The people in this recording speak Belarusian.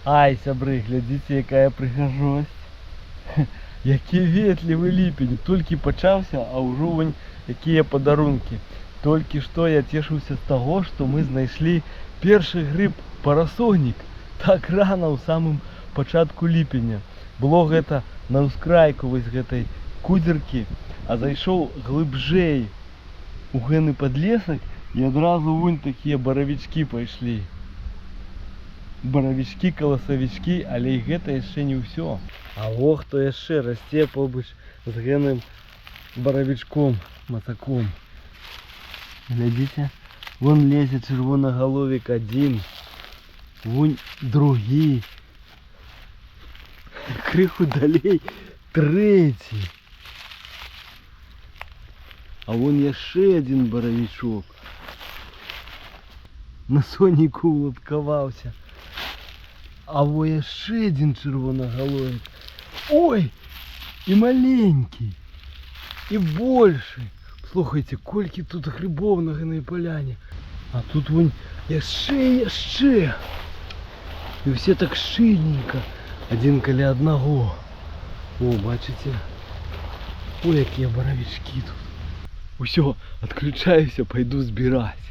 Ай, сябры, глядзіце, якая прыгажосць. Які ветлівы ліпень. Толькі пачаўся, а ўжо вунь якія падарункі. Толькі што я цешыўся з таго, што мы знайшлі першы грыб парасонік. Так рана ў самым пачатку ліпеня. Было гэта на ўскрайку вось гэтай кудзеркі, а зайшоў глыбжэй у гэны падлесак і адразу вунь такія баравічкі пайшлі. Баравічкі, каласавічкі, але і гэта яшчэ не ўсё. А во хто яшчэ расце побач з гэным баравічком, мацаком. Глядзіце, вон лезе чырвонагаловік адзін, вунь другі, крыху далей трэці. А вон яшчэ адзін баравічок. На соніку уладкаваўся. А во яшчэ адзін чырвонагаловік. Ой, і маленькі, і большы. Слухайте, колькі тут грибов на гэтай паляне. А тут вон яшчэ. І ўсе так шчыльненька, адзін каля аднаго. О, бачыце? Ой, якія баравічкі тут. Усё, адключаюся, пайду збіраць.